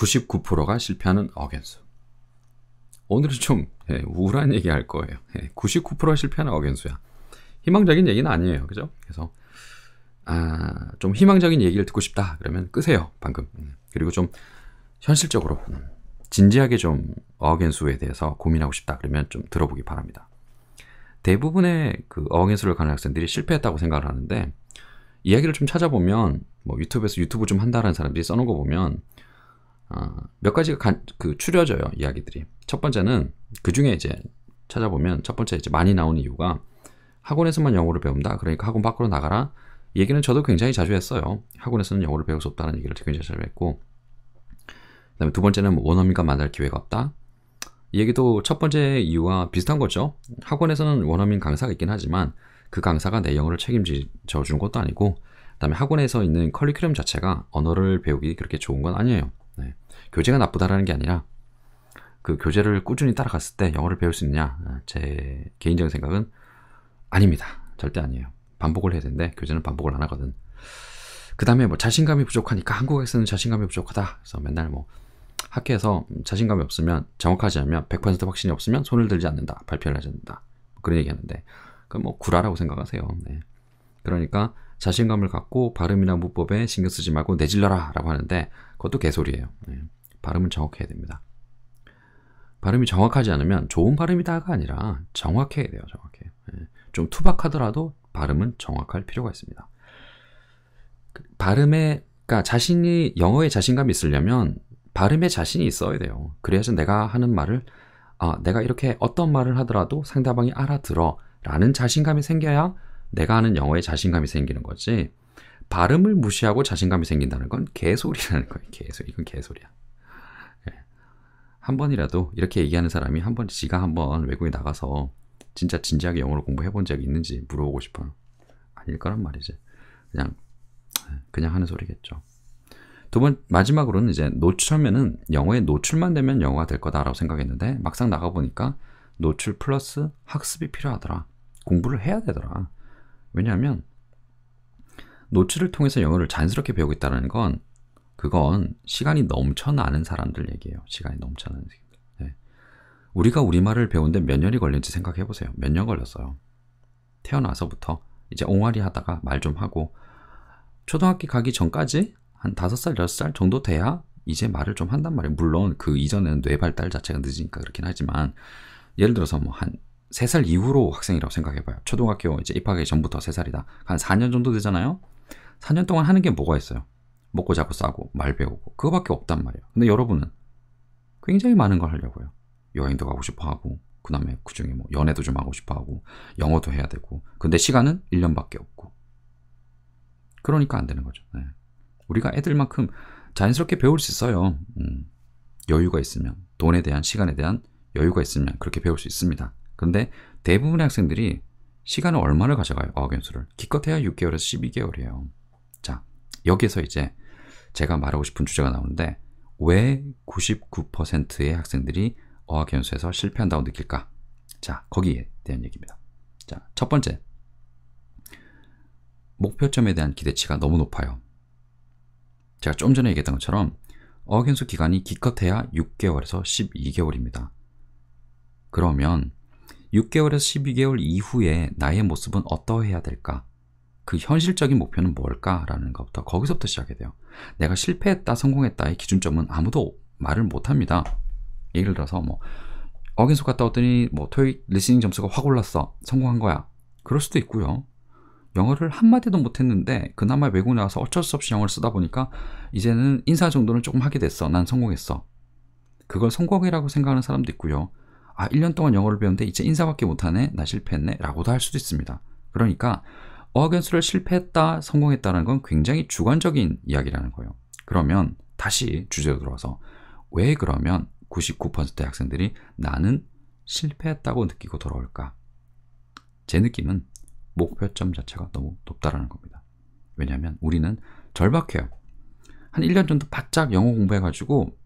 99%가 실패하는 어견수. 오늘은 좀 우울한 얘기 할 거예요. 99%가 실패하는 어견수야. 희망적인 얘기는 아니에요. 그죠? 그래서 좀 희망적인 얘기를 듣고 싶다 그러면 끄세요. 방금. 그리고 좀 현실적으로 진지하게 좀 어견수에 대해서 고민하고 싶다 그러면 좀 들어보기 바랍니다. 대부분의 그 어견수를 가는 학생들이 실패했다고 생각을 하는데, 이야기를 좀 찾아보면 뭐 유튜브에서 유튜브 좀 한다는 사람들이 써놓은 거 보면 몇 가지가 추려져요. 이야기들이. 첫 번째는 그 중에 이제 찾아보면 첫 번째 이제 많이 나오는 이유가 학원에서만 영어를 배운다. 그러니까 학원 밖으로 나가라. 이 얘기는 저도 굉장히 자주 했어요. 학원에서는 영어를 배울 수 없다는 얘기를 굉장히 자주 했고, 그다음에 두 번째는 원어민과 만날 기회가 없다. 이 얘기도 첫 번째 이유와 비슷한 거죠. 학원에서는 원어민 강사가 있긴 하지만 그 강사가 내 영어를 책임져 준 것도 아니고, 그다음에 학원에서 있는 커리큘럼 자체가 언어를 배우기 그렇게 좋은 건 아니에요. 교재가 나쁘다라는 게 아니라 그 교재를 꾸준히 따라갔을 때 영어를 배울 수 있느냐, 제 개인적인 생각은 아닙니다. 절대 아니에요. 반복을 해야 되는데 교재는 반복을 안 하거든. 그 다음에 뭐 자신감이 부족하니까 한국에서는 자신감이 부족하다. 그래서 맨날 뭐 학교에서 자신감이 없으면, 정확하지 않으면 100% 확신이 없으면 손을 들지 않는다. 발표를 하지 않는다. 그런 얘기 하는데 그건 뭐 구라라고 생각하세요. 그러니까 자신감을 갖고 발음이나 문법에 신경 쓰지 말고 내질러라 라고 하는데 그것도 개소리예요. 발음은 정확해야 됩니다. 발음이 정확하지 않으면 좋은 발음이다가 아니라 정확해야 돼요. 정확해. 좀 투박하더라도 발음은 정확할 필요가 있습니다. 그러니까 자신이 영어에 자신감이 있으려면 발음에 자신이 있어야 돼요. 그래야지 내가 하는 말을 내가 이렇게 어떤 말을 하더라도 상대방이 알아들어 라는 자신감이 생겨야 내가 하는 영어에 자신감이 생기는 거지, 발음을 무시하고 자신감이 생긴다는 건 개소리라는 거예요. 이건 개소리야. 한 번이라도 이렇게 얘기하는 사람이 지가 한번 외국에 나가서 진짜 진지하게 영어를 공부해 본 적이 있는지 물어보고 싶어요. 아닐 거란 말이지. 그냥 하는 소리겠죠. 마지막으로는 이제 처음에는 영어에 노출만 되면 영어가 될 거다라고 생각했는데 막상 나가보니까 노출 플러스 학습이 필요하더라. 공부를 해야 되더라. 왜냐하면 노출을 통해서 영어를 자연스럽게 배우고 있다는 건, 그건 시간이 넘쳐나는 사람들 얘기예요. 시간이 넘쳐나는 사람들. 우리가 우리말을 배우는데 몇 년이 걸렸는지 생각해 보세요. 몇 년 걸렸어요. 태어나서부터 이제 옹알이 하다가 말 좀 하고 초등학교 가기 전까지 한 5살, 6살 정도 돼야 이제 말을 좀 한단 말이에요. 물론 그 이전에는 뇌 발달 자체가 늦으니까 그렇긴 하지만, 예를 들어서 뭐 한 3살 이후로 학생이라고 생각해봐요. 초등학교 이제 입학하기 전부터 3살이다. 한 4년 정도 되잖아요. 4년 동안 하는 게 뭐가 있어요? 먹고 자고 싸고 말 배우고 그거밖에 없단 말이에요. 근데 여러분은 굉장히 많은 걸 하려고요. 여행도 가고 싶어하고, 그 다음에 그중에 뭐 연애도 좀 하고 싶어하고, 영어도 해야 되고, 근데 시간은 1년밖에 없고. 그러니까 안 되는 거죠. 우리가 애들만큼 자연스럽게 배울 수 있어요. 여유가 있으면, 돈에 대한, 시간에 대한 여유가 있으면 그렇게 배울 수 있습니다. 그런데 대부분의 학생들이 시간을 얼마를 가져가요? 어학연수를. 기껏해야 6개월에서 12개월이에요. 자, 여기에서 이제 제가 말하고 싶은 주제가 나오는데, 왜 99%의 학생들이 어학연수에서 실패한다고 느낄까? 자, 거기에 대한 얘기입니다. 자, 첫 번째, 목표점에 대한 기대치가 너무 높아요. 제가 좀 전에 얘기했던 것처럼 어학연수 기간이 기껏해야 6개월에서 12개월입니다. 그러면 6개월에서 12개월 이후에 나의 모습은 어떠해야 될까? 그 현실적인 목표는 뭘까라는 것부터, 거기서부터 시작해야 돼요. 내가 실패했다, 성공했다의 기준점은 아무도 말을 못합니다. 예를 들어서 뭐 어학연수 갔다 왔더니 뭐 토익 리스닝 점수가 확 올랐어, 성공한 거야. 그럴 수도 있고요. 영어를 한마디도 못했는데 그나마 외국 나가서 어쩔 수 없이 영어를 쓰다 보니까 이제는 인사 정도는 조금 하게 됐어, 난 성공했어. 그걸 성공이라고 생각하는 사람도 있고요. 1년 동안 영어를 배웠는데 이제 인사밖에 못하네, 나 실패했네 라고도 할 수도 있습니다. 그러니까 어학연수를 실패했다, 성공했다는 건 굉장히 주관적인 이야기라는 거예요. 그러면 다시 주제로 들어와서, 왜 그러면 99%의 학생들이 나는 실패했다고 느끼고 돌아올까? 제 느낌은 목표점 자체가 너무 높다라는 겁니다. 왜냐하면 우리는 절박해요. 한 1년 정도 바짝 영어 공부해가지고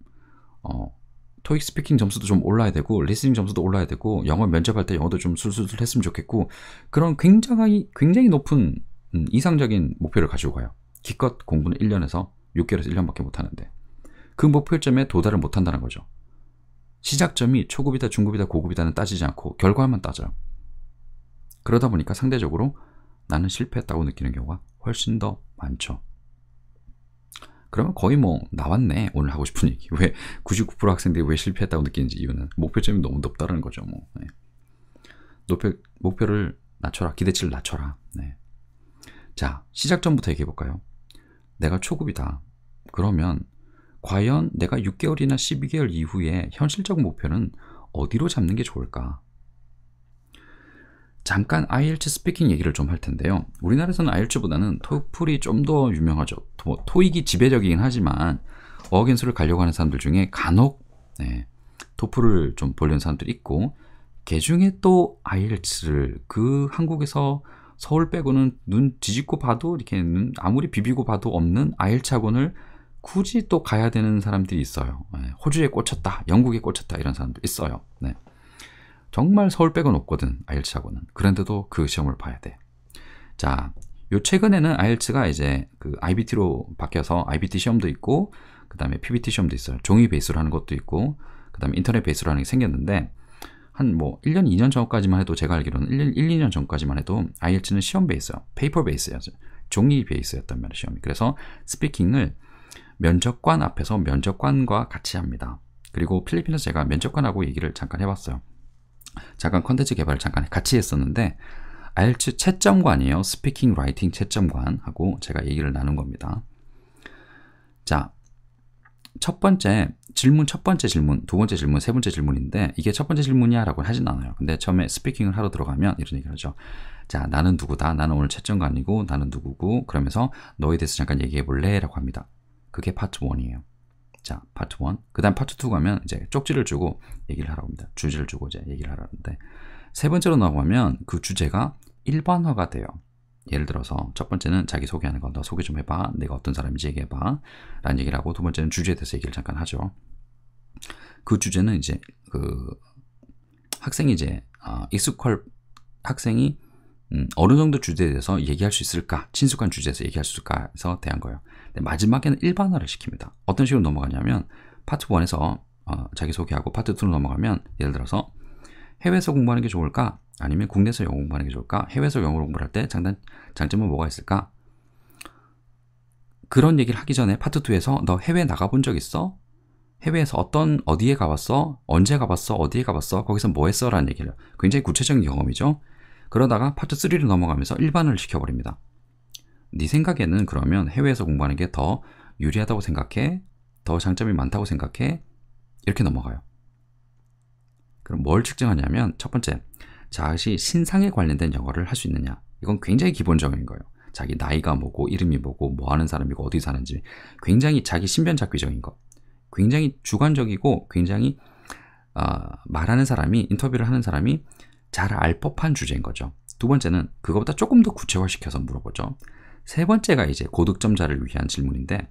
토익 스피킹 점수도 좀 올라야 되고, 리스닝 점수도 올라야 되고, 영어 면접할 때 영어도 좀 술술 했으면 좋겠고, 그런 굉장히 높은 이상적인 목표를 가지고 가요. 기껏 공부는 1년에서 6개월에서 1년밖에 못하는데, 그 그 목표점에 도달을 못한다는 거죠. 시작점이 초급이다, 중급이다, 고급이다는 따지지 않고 결과만 따져요. 그러다 보니까 상대적으로 나는 실패했다고 느끼는 경우가 훨씬 더 많죠. 그러면 거의 뭐 나왔네, 오늘 하고 싶은 얘기. 왜 99% 학생들이 왜 실패했다고 느끼는지 이유는 목표점이 너무 높다는 거죠. 뭐. 네. 목표를 낮춰라, 기대치를 낮춰라. 네. 자, 시작점부터 얘기해 볼까요? 내가 초급이다. 그러면 과연 내가 6개월이나 12개월 이후에 현실적 목표는 어디로 잡는 게 좋을까? 잠깐 IELTS 스피킹 얘기를 좀 할 텐데요. 우리나라에서는 IELTS보다는 토플이 좀 더 유명하죠. 토익이 지배적이긴 하지만 어학연수를 가려고 하는 사람들 중에 간혹 토플을 좀 보려는 사람들이 있고, 걔중에 또 IELTS를 그 한국에서 서울 빼고는 눈 뒤집고 봐도 이렇게 눈 아무리 비비고 봐도 없는 IELTS 학원을 굳이 또 가야 되는 사람들이 있어요. 호주에 꽂혔다, 영국에 꽂혔다 이런 사람도 있어요. 네. 정말 서울 빼고는 없거든, IELTS 학원은. 그런데도 그 시험을 봐야 돼. 자, 요 최근에는 IELTS가 이제 그 IBT로 바뀌어서 IBT 시험도 있고, 그 다음에 PBT 시험도 있어요. 종이 베이스로 하는 것도 있고, 그 다음에 인터넷 베이스로 하는 게 생겼는데, 한 뭐 1년, 2년 전까지만 해도, 제가 알기로는 1, 2년 전까지만 해도 IELTS는 시험 베이스예요. 페이퍼 베이스였죠. 종이 베이스였단 말이에요, 시험이. 그래서 스피킹을 면접관 앞에서 면접관과 같이 합니다. 그리고 필리핀에서 제가 면접관하고 얘기를 잠깐 해봤어요. 잠깐 컨텐츠 개발을 잠깐 같이 했었는데, IELTS 채점관이에요. 스피킹, 라이팅 채점관하고 제가 얘기를 나눈 겁니다. 자, 첫 번째 질문, 두 번째 질문, 세 번째 질문인데, 이게 첫 번째 질문이야 라고 하진 않아요. 근데 처음에 스피킹을 하러 들어가면 이런 얘기를 하죠. 자, 나는 누구다, 나는 오늘 채점관이고, 나는 누구고, 그러면서 너에 대해서 잠깐 얘기해 볼래? 라고 합니다. 그게 파트 1이에요. 자, 파트 1. 그 다음 파트 2 가면 이제 쪽지를 주고 얘기를 하라고 합니다. 주제를 주고 이제 얘기를 하라는데, 세 번째로 나가면 그 주제가 일반화가 돼요. 예를 들어서 첫 번째는 자기소개하는 거, 너 소개 좀 해봐, 내가 어떤 사람인지 얘기해봐 라는 얘기를 하고, 두 번째는 주제에 대해서 얘기를 잠깐 하죠. 그 주제는 이제 그 학생이 이제 익숙할 학생이 어느 정도 주제에 대해서 얘기할 수 있을까, 친숙한 주제에서 얘기할 수 있을까 해서 대한 거예요. 근데 마지막에는 일반화를 시킵니다. 어떤 식으로 넘어가냐면, 파트 1에서 자기소개하고 파트 2로 넘어가면, 예를 들어서 해외에서 공부하는 게 좋을까? 아니면 국내에서 영어 공부하는 게 좋을까? 해외에서 영어 공부를 할 때 장점은 뭐가 있을까? 그런 얘기를 하기 전에 파트 2에서 너 해외 나가본 적 있어? 해외에서 어디에 가봤어? 언제 가봤어? 어디에 가봤어? 거기서 뭐 했어? 라는 얘기를, 굉장히 구체적인 경험이죠. 그러다가 파트 3로 넘어가면서 일반화를 시켜버립니다. 네 생각에는 그러면 해외에서 공부하는 게 더 유리하다고 생각해? 더 장점이 많다고 생각해? 이렇게 넘어가요. 그럼 뭘 측정하냐면, 첫 번째, 자기 신상에 관련된 영어를 할 수 있느냐. 이건 굉장히 기본적인 거예요. 자기 나이가 뭐고, 이름이 뭐고, 뭐 하는 사람이고, 어디 사는지, 굉장히 자기 신변잡기적인 거, 굉장히 주관적이고, 굉장히 말하는 사람이, 인터뷰를 하는 사람이 잘 알 법한 주제인 거죠. 두 번째는 그거보다 조금 더 구체화시켜서 물어보죠. 세 번째가 이제 고득점자를 위한 질문인데,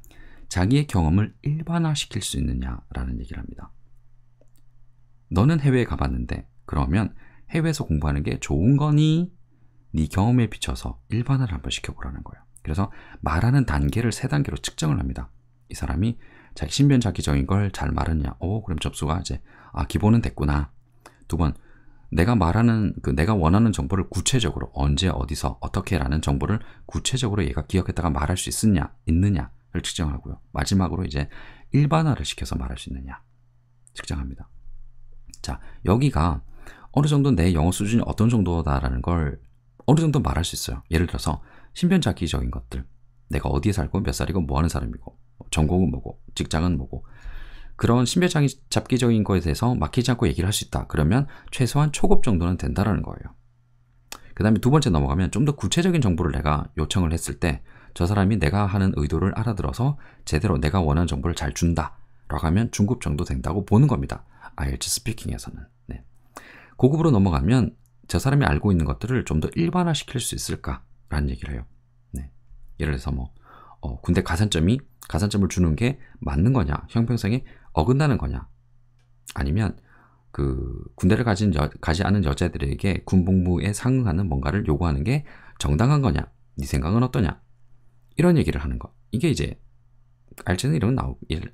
자기의 경험을 일반화시킬 수 있느냐라는 얘기를 합니다. 너는 해외에 가봤는데, 그러면 해외에서 공부하는 게 좋은 거니? 네 경험에 비춰서 일반화를 한번 시켜보라는 거예요. 그래서 말하는 단계를 3단계로 측정을 합니다. 이 사람이 자기 신변잡기적인 걸 잘 말했냐? 그럼 점수가 이제 기본은 됐구나. 두 번, 내가 원하는 정보를 구체적으로 언제, 어디서, 어떻게라는 정보를 구체적으로 얘가 기억했다가 말할 수 있느냐를 측정하고요. 마지막으로 이제 일반화를 시켜서 말할 수 있느냐 측정합니다. 자, 여기가 어느 정도 내 영어 수준이 어떤 정도다라는 걸 어느 정도 말할 수 있어요. 예를 들어서 신변잡기적인 것들, 내가 어디에 살고 몇 살이고 뭐 하는 사람이고, 전공은 뭐고, 직장은 뭐고, 그런 신변잡기적인 거에 대해서 막히지 않고 얘기를 할 수 있다. 그러면 최소한 초급 정도는 된다라는 거예요. 그 다음에 두 번째 넘어가면 좀 더 구체적인 정보를 내가 요청을 했을 때, 저 사람이 내가 하는 의도를 알아들어서 제대로 내가 원하는 정보를 잘 준다 라고 하면 중급 정도 된다고 보는 겁니다. IELTS 스피킹에서는. 네. 고급으로 넘어가면 저 사람이 알고 있는 것들을 좀 더 일반화시킬 수 있을까라는 얘기를 해요. 네. 예를 들어서 군대 가산점을 주는 게 맞는 거냐, 형평성에 어긋나는 거냐, 아니면 그 군대를 가지 않은 여자들에게 군복무에 상응하는 뭔가를 요구하는 게 정당한 거냐, 네 생각은 어떠냐, 이런 얘기를 하는 거. 이게 이제 IELTS는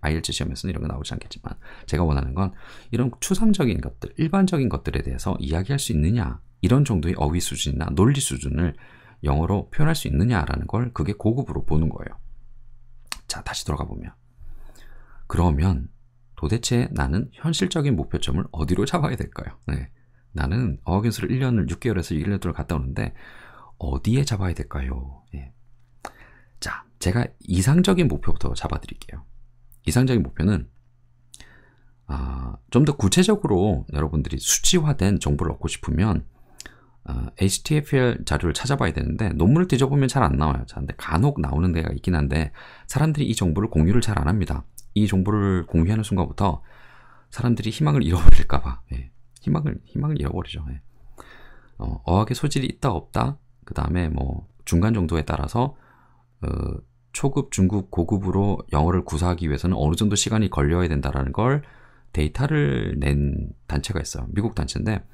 IELTS 시험에서는 이런 거 나오지 않겠지만 제가 원하는 건 이런 추상적인 것들, 일반적인 것들에 대해서 이야기할 수 있느냐, 이런 정도의 어휘 수준이나 논리 수준을 영어로 표현할 수 있느냐라는 걸 그게 고급으로 보는 거예요. 자, 다시 돌아가 보면 그러면 도대체 나는 현실적인 목표점을 어디로 잡아야 될까요? 네. 나는 어학연수를 1년을 6개월에서 1년 동안 갔다 오는데 어디에 잡아야 될까요? 예. 자, 제가 이상적인 목표부터 잡아드릴게요. 이상적인 목표는 좀 더 구체적으로 여러분들이 수치화된 정보를 얻고 싶으면 HTFL 자료를 찾아봐야 되는데 논문을 뒤져보면 잘 안 나와요. 근데 간혹 나오는 데가 있긴 한데 사람들이 이 정보를 공유를 잘 안 합니다. 이 정보를 공유하는 순간부터 사람들이 희망을 잃어버릴까봐 희망을 잃어버리죠. 어학의 소질이 있다 없다, 그 다음에 뭐 중간 정도에 따라서 초급, 중급, 고급으로 영어를 구사하기 위해서는 어느 정도 시간이 걸려야 된다는 걸 데이터를 낸 단체가 있어요. 미국 단체인데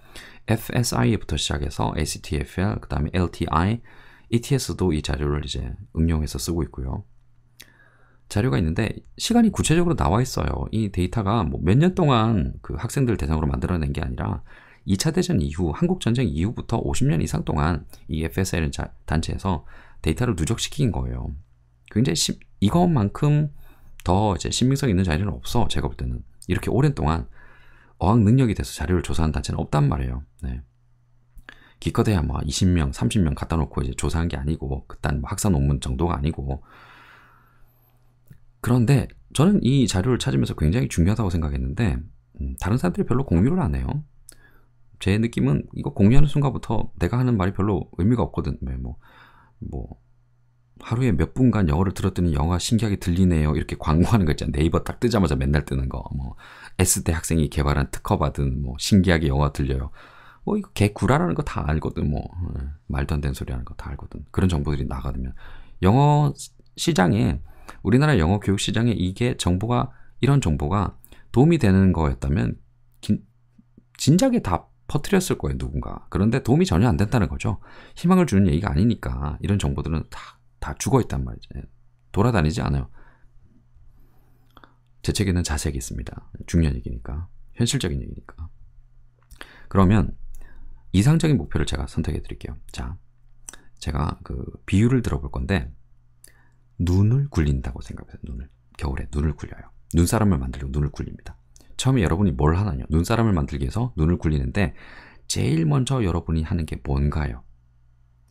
FSI부터 시작해서 ACTFL, 그 다음에 LTI, ETS도 이 자료를 이제 응용해서 쓰고 있고요. 자료가 있는데 시간이 구체적으로 나와 있어요. 이 데이터가 뭐 몇 년 동안 그 학생들 대상으로 만들어낸 게 아니라 2차 대전 이후, 한국전쟁 이후부터 50년 이상 동안 이 FSI라는 단체에서 데이터를 누적시킨 거예요. 굉장히 이것만큼 더 이제 신빙성 있는 자료는 없어. 제가 볼 때는 이렇게 오랜 동안 어학 능력이 돼서 자료를 조사한 단체는 없단 말이에요. 네. 기껏해야 뭐 20명, 30명 갖다 놓고 이제 조사한 게 아니고 그딴 뭐 학사 논문 정도가 아니고. 그런데 저는 이 자료를 찾으면서 굉장히 중요하다고 생각했는데 다른 사람들이 별로 공유를 안 해요. 제 느낌은 이거 공유하는 순간부터 내가 하는 말이 별로 의미가 없거든. 뭐 하루에 몇 분간 영어를 들었더니 영어가 신기하게 들리네요. 이렇게 광고하는 거 있잖아요. 네이버 딱 뜨자마자 맨날 뜨는 거. 뭐 S대 학생이 개발한 특허 받은 뭐 신기하게 영어가 들려요. 뭐 이거 개구라라는 거 다 알거든. 뭐 말도 안 되는 소리 하는 거 다 알거든. 그런 정보들이 나가면 영어 시장에, 우리나라 영어 교육 시장에 이게 정보가, 이런 정보가 도움이 되는 거였다면 진작에 다 퍼뜨렸을 거예요, 누군가. 그런데 도움이 전혀 안 된다는 거죠. 희망을 주는 얘기가 아니니까 이런 정보들은 다 죽어있단 말이죠. 돌아다니지 않아요. 제 책에는 자세하게 있습니다. 중요한 얘기니까. 현실적인 얘기니까. 그러면 이상적인 목표를 제가 선택해 드릴게요. 자, 제가 그 비유를 들어볼 건데 눈을 굴린다고 생각해요. 겨울에 눈을 굴려요. 눈사람을 만들려고 눈을 굴립니다. 처음에 여러분이 뭘 하나요? 눈사람을 만들기 위해서 눈을 굴리는데 제일 먼저 여러분이 하는 게 뭔가요?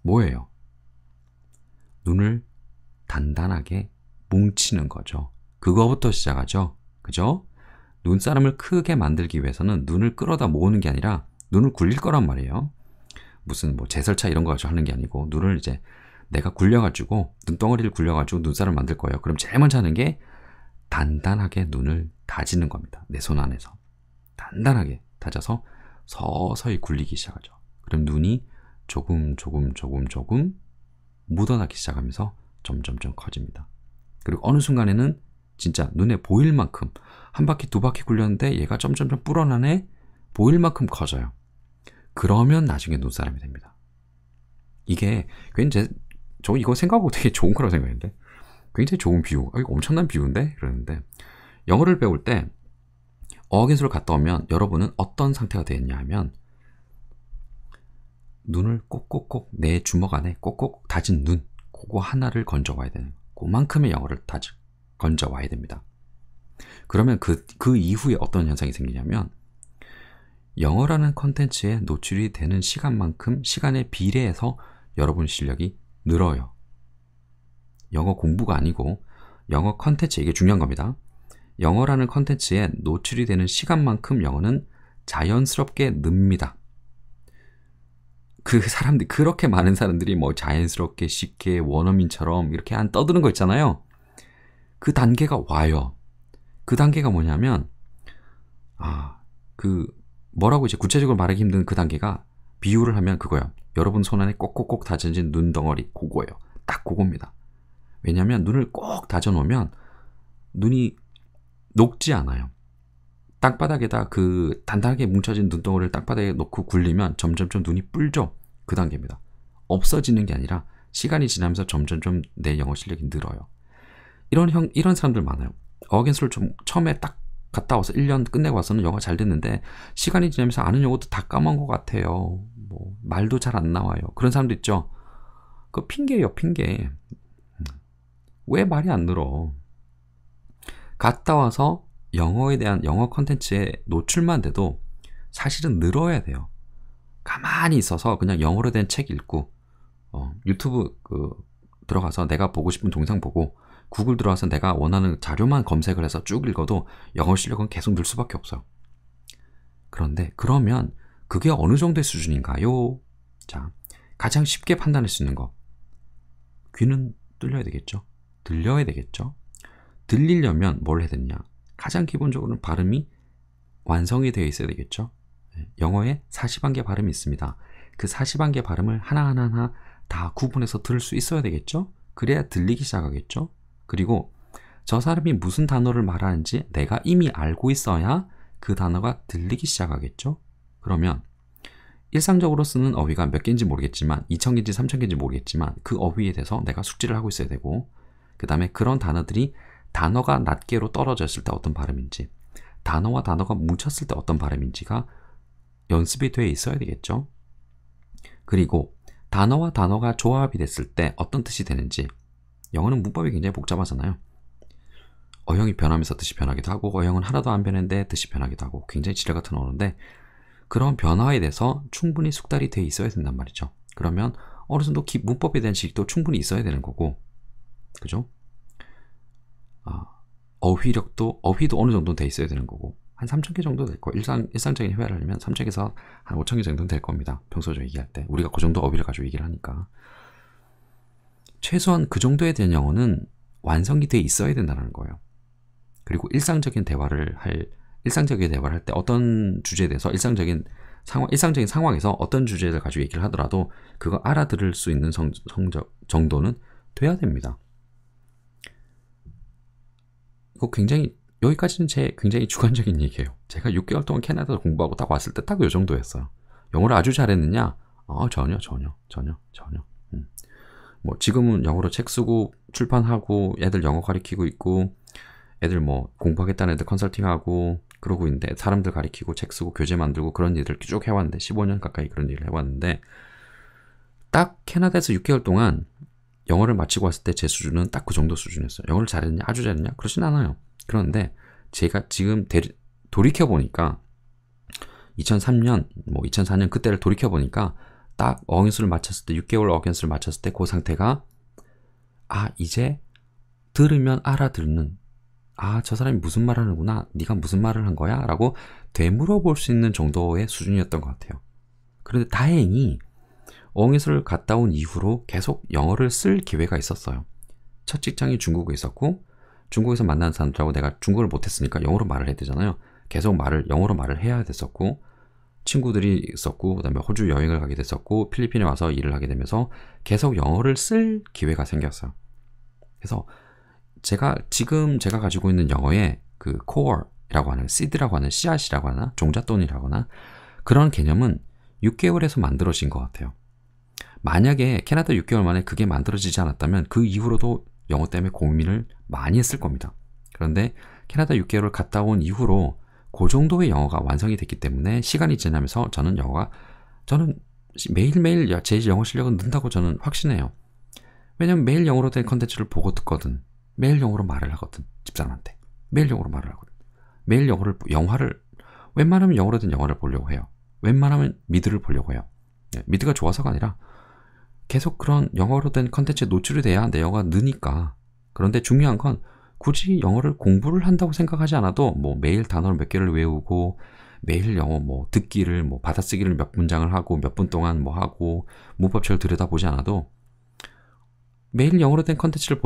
뭐예요? 눈을 단단하게 뭉치는 거죠. 그거부터 시작하죠. 그죠? 눈사람을 크게 만들기 위해서는 눈을 끌어다 모으는 게 아니라 눈을 굴릴 거란 말이에요. 무슨 뭐 제설차 이런 거 가지고 하는 게 아니고 눈을 이제 내가 굴려가지고, 눈덩어리를 굴려가지고 눈사람을 만들 거예요. 그럼 제일 먼저 하는 게 단단하게 눈을 다지는 겁니다. 내 손 안에서. 단단하게 다져서 서서히 굴리기 시작하죠. 그럼 눈이 조금 묻어나기 시작하면서 점점점 커집니다. 그리고 어느 순간에는 진짜 눈에 보일 만큼, 한 바퀴 두 바퀴 굴렸는데 얘가 점점점 불어나네, 보일 만큼 커져요. 그러면 나중에 눈사람이 됩니다. 이게 굉장히 저 이거 생각하고 되게 좋은 거라고 생각했는데, 굉장히 좋은 비유, 이거 엄청난 비유인데? 그러는데 영어를 배울 때 어학연수를 갔다 오면 여러분은 어떤 상태가 되었냐 하면 눈을 꼭꼭꼭, 내 주먹 안에 꼭꼭 다진 눈, 그거 하나를 건져와야 되는, 그만큼의 영어를 건져와야 됩니다. 그러면 그 이후에 어떤 현상이 생기냐면 영어라는 컨텐츠에 노출이 되는 시간만큼, 시간에 비례해서 여러분 실력이 늘어요. 영어 공부가 아니고 영어 컨텐츠, 이게 중요한 겁니다. 영어라는 컨텐츠에 노출이 되는 시간만큼 영어는 자연스럽게 늡니다. 그렇게 많은 사람들이 뭐 자연스럽게 쉽게 원어민처럼 이렇게 떠드는 거 있잖아요. 그 단계가 와요. 그 단계가 뭐냐면 뭐라고 이제 구체적으로 말하기 힘든 그 단계가, 비유를 하면 그거예요. 여러분 손 안에 꼭꼭꼭 다져진 눈덩어리, 그거예요. 딱 그겁니다. 왜냐하면 눈을 꼭 다져 놓으면 눈이 녹지 않아요. 땅바닥에다 그 단단하게 뭉쳐진 눈덩어리를 땅바닥에 놓고 굴리면 점점점 눈이 불죠. 그 단계입니다. 없어지는 게 아니라 시간이 지나면서 점점점 내 영어 실력이 늘어요. 이런 사람들 많아요. 어게인스를 좀 처음에 딱 갔다 와서 1년 끝내고 와서는 영어가 잘 됐는데 시간이 지나면서 아는 용어도 다 까먹은 것 같아요. 뭐 말도 잘 안 나와요. 그런 사람도 있죠. 그 핑계예요, 핑계. 왜 말이 안 늘어? 갔다 와서 영어에 대한 영어 컨텐츠에 노출만 돼도 사실은 늘어야 돼요. 가만히 있어서 그냥 영어로 된 책 읽고 유튜브 들어가서 내가 보고 싶은 동영상 보고 구글 들어가서 내가 원하는 자료만 검색을 해서 쭉 읽어도 영어 실력은 계속 늘 수밖에 없어요. 그런데 그러면 그게 어느 정도의 수준인가요? 자, 가장 쉽게 판단할 수 있는 거. 귀는 뚫려야 되겠죠? 들려야 되겠죠? 들리려면 뭘 해야 되냐? 가장 기본적으로는 발음이 완성이 되어 있어야 되겠죠? 영어에 40한 개 발음이 있습니다. 그 40한 개 발음을 하나하나 다 구분해서 들을 수 있어야 되겠죠? 그래야 들리기 시작하겠죠? 그리고 저 사람이 무슨 단어를 말하는지 내가 이미 알고 있어야 그 단어가 들리기 시작하겠죠? 그러면 일상적으로 쓰는 어휘가 몇 개인지 모르겠지만 2,000개인지 3,000개인지 모르겠지만 그 어휘에 대해서 내가 숙지를 하고 있어야 되고 그 다음에 그런 단어들이 단어가 낱개로 떨어져 있을 때 어떤 발음인지 단어와 단어가 뭉쳤을 때 어떤 발음인지가 연습이 돼 있어야 되겠죠? 그리고 단어와 단어가 조합이 됐을 때 어떤 뜻이 되는지 영어는 문법이 굉장히 복잡하잖아요. 어형이 변하면서 뜻이 변하기도 하고 어형은 하나도 안 변했는데 뜻이 변하기도 하고 굉장히 지뢰 같은 언어인데 그런 변화에 대해서 충분히 숙달이 돼 있어야 된단 말이죠. 그러면 어느 정도 문법에 대한 지식도 충분히 있어야 되는 거고 그죠? 어휘도 어느 정도는 돼 있어야 되는 거고 한 3,000개 정도 될 거예요. 일상적인 회화를 하려면 3,000개에서 한 5,000개 정도는 될 겁니다. 평소적으로 얘기할 때. 우리가 그 정도 어휘를 가지고 얘기를 하니까. 최소한 그 정도에 대한 영어는 완성이 돼 있어야 된다는 거예요. 그리고 일상적인 대화를 할 때 어떤 주제에 대해서 일상적인 상황에서 어떤 주제를 가지고 얘기를 하더라도 그거 알아들을 수 있는 정도는 돼야 됩니다. 이거 여기까지는 제 굉장히 주관적인 얘기예요. 제가 6개월 동안 캐나다에서 공부하고 딱 왔을 때 딱 이 정도였어요. 영어를 아주 잘했느냐? 전혀. 뭐 지금은 영어로 책 쓰고 출판하고 애들 영어 가르치고 있고 애들 뭐 공부하겠다는 애들 컨설팅하고 그러고 있는데 사람들 가르치고 책 쓰고 교재 만들고 그런 일들 쭉 해왔는데 15년 가까이 그런 일을 해왔는데 딱 캐나다에서 6개월 동안 영어를 마치고 왔을 때 제 수준은 딱 그 정도 수준이었어요. 영어를 잘했냐? 아주 잘했냐? 그렇진 않아요. 그런데 제가 지금 돌이켜보니까 2003년, 2004년 그때를 돌이켜보니까 딱 어학연수를 마쳤을 때 6개월 어학연수를 마쳤을 때 그 상태가 이제 들으면 알아듣는 저 사람이 무슨 말을 하는구나 네가 무슨 말을 한 거야? 라고 되물어볼 수 있는 정도의 수준이었던 것 같아요. 그런데 다행히 어학연수를 갔다 온 이후로 계속 영어를 쓸 기회가 있었어요. 첫 직장이 중국에 있었고 중국에서 만난 사람들하고 내가 중국어를 못했으니까 영어로 말을 해야 되잖아요. 계속 영어로 말을 해야 됐었고 친구들이 있었고 그 다음에 호주 여행을 가게 됐었고 필리핀에 와서 일을 하게 되면서 계속 영어를 쓸 기회가 생겼어요. 그래서 지금 제가 가지고 있는 영어의 그 core이라고 하는 seed라고 하는 씨앗이라고 하나 종잣돈이라고 하나 그런 개념은 6개월에서 만들어진 것 같아요. 만약에 캐나다 6개월 만에 그게 만들어지지 않았다면 그 이후로도 영어 때문에 고민을 많이 했을 겁니다. 그런데 캐나다 6개월을 갔다 온 이후로 그 정도의 영어가 완성이 됐기 때문에 시간이 지나면서 저는 매일매일 제 영어 실력은 는다고 저는 확신해요. 왜냐면 매일 영어로 된 컨텐츠를 보고 듣거든. 매일 영어로 말을 하거든. 집사람한테. 매일 영어로 말을 하거든. 매일 영화를 웬만하면 영어로 된 영화를 보려고 해요. 웬만하면 미드를 보려고 해요. 미드가 좋아서가 아니라 계속 그런 영어로 된 컨텐츠에 노출이 돼야 내 영어가 느니까. 그런데 중요한 건 굳이 영어를 공부를 한다고 생각하지 않아도 매일 단어를 몇 개를 외우고 매일 영어 듣기를 받아쓰기를 몇 문장을 하고 몇 분 동안 하고 문법책을 들여다보지 않아도 매일 영어로 된 컨텐츠를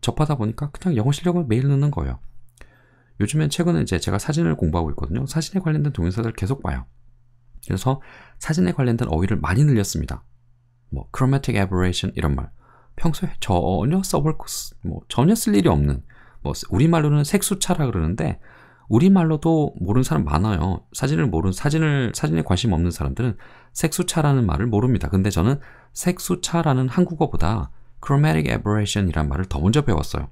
접하다 보니까 그냥 영어 실력을 매일 느는 거예요. 요즘엔 최근에 제가 사진을 공부하고 있거든요. 사진에 관련된 동영상들을 계속 봐요. 그래서 사진에 관련된 어휘를 많이 늘렸습니다. chromatic aberration 이런 말. 평소에 전혀 전혀 쓸 일이 없는, 우리말로는 색수차라 그러는데, 우리말로도 모르는 사람 많아요. 사진에 관심 없는 사람들은 색수차라는 말을 모릅니다. 근데 저는 색수차라는 한국어보다 chromatic aberration 이란 말을 더 먼저 배웠어요.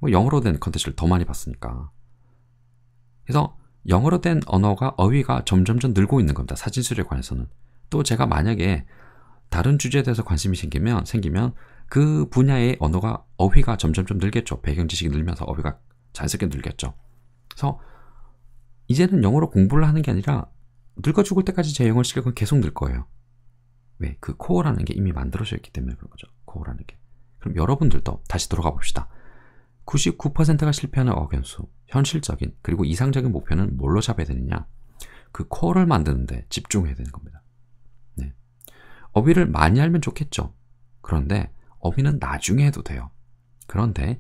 뭐 영어로 된 컨텐츠를 더 많이 봤으니까. 그래서 영어로 된 언어가 어휘가 점점점 늘고 있는 겁니다. 사진술에 관해서는. 또 제가 만약에 다른 주제에 대해서 관심이 생기면 그 분야의 언어가 어휘가 점점점 늘겠죠. 배경 지식이 늘면서 어휘가 자연스럽게 늘겠죠. 그래서 이제는 영어로 공부를 하는 게 아니라 늙어 죽을 때까지 제 영어 실력은 계속 늘 거예요. 왜? 그 코어라는 게 이미 만들어져 있기 때문에 그런 거죠. 코어라는 게. 그럼 여러분들도 다시 돌아가 봅시다. 99%가 실패하는 어견수, 현실적인 그리고 이상적인 목표는 뭘로 잡아야 되느냐? 그 코어를 만드는데 집중해야 되는 겁니다. 네. 어휘를 많이 알면 좋겠죠. 그런데 어휘는 나중에 해도 돼요. 그런데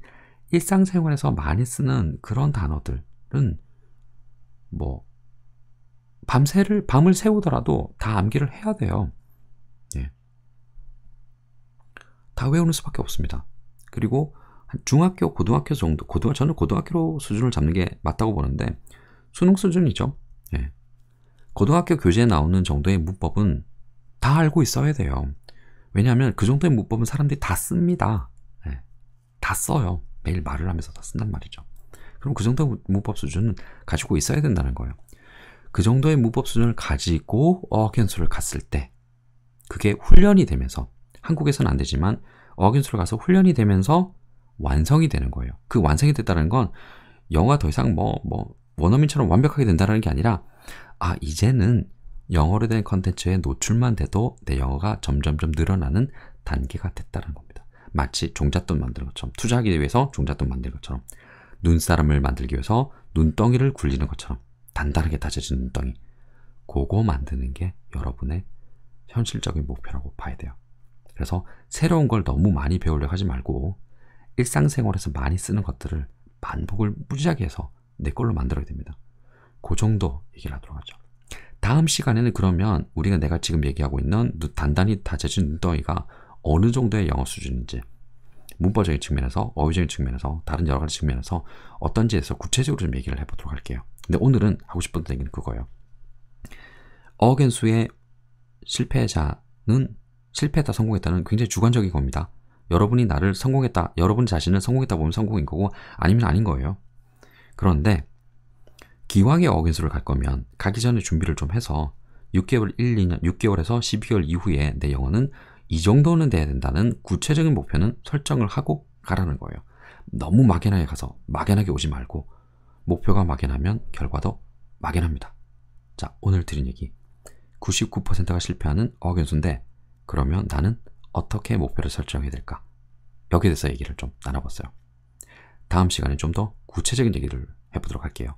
일상생활에서 많이 쓰는 그런 단어들은 뭐 밤을 새우더라도 다 암기를 해야 돼요. 예. 다 외우는 수밖에 없습니다. 그리고 한 중학교, 고등학교 정도, 저는 고등학교 수준을 잡는 게 맞다고 보는데 수능 수준이죠. 예. 고등학교 교재에 나오는 정도의 문법은 다 알고 있어야 돼요. 왜냐하면 그 정도의 문법은 사람들이 다 씁니다. 예. 다 써요. 매일 말을 하면서 다 쓴단 말이죠. 그럼 그 정도의 문법 수준은 가지고 있어야 된다는 거예요. 그 정도의 문법 수준을 가지고 어학연수를 갔을 때 그게 훈련이 되면서 한국에서는 안 되지만 어학연수를 가서 훈련이 되면서 완성이 되는 거예요. 그 완성이 됐다는 건 영어가 더 이상 원어민처럼 완벽하게 된다는 게 아니라 이제는 영어로 된 컨텐츠에 노출만 돼도 내 영어가 점점점 늘어나는 단계가 됐다는 겁니다. 마치 종잣돈 만드는 것처럼 투자하기 위해서 종잣돈 만드는 것처럼 눈사람을 만들기 위해서 눈덩이를 굴리는 것처럼 단단하게 다져진 눈덩이 그거 만드는 게 여러분의 현실적인 목표라고 봐야 돼요. 그래서 새로운 걸 너무 많이 배우려고 하지 말고 일상생활에서 많이 쓰는 것들을 반복을 무지하게 해서 내 걸로 만들어야 됩니다. 그 정도 얘기를 하도록 하죠. 다음 시간에는 그러면 내가 지금 얘기하고 있는 단단히 다져진 눈덩이가 어느 정도의 영어 수준인지 문법적인 측면에서, 어휘적인 측면에서, 다른 여러 가지 측면에서 어떤지에서 구체적으로 좀 얘기를 해보도록 할게요. 근데 오늘은 하고 싶은 얘기는 그거예요. 어학연수의 실패자는 실패했다, 성공했다는 굉장히 주관적인 겁니다. 여러분이 나를 성공했다, 여러분 자신을 성공했다 보면 성공인 거고 아니면 아닌 거예요. 그런데 기왕에 어학연수를 갈 거면 가기 전에 준비를 좀 해서 6개월, 6개월에서 12개월 이후에 내 영어는 이 정도는 돼야 된다는 구체적인 목표는 설정을 하고 가라는 거예요. 너무 막연하게 가서 막연하게 오지 말고 목표가 막연하면 결과도 막연합니다. 자, 오늘 드린 얘기 99%가 실패하는 어학연수인데 그러면 나는 어떻게 목표를 설정해야 될까? 여기에 대해서 얘기를 좀 나눠봤어요. 다음 시간에 좀 더 구체적인 얘기를 해보도록 할게요.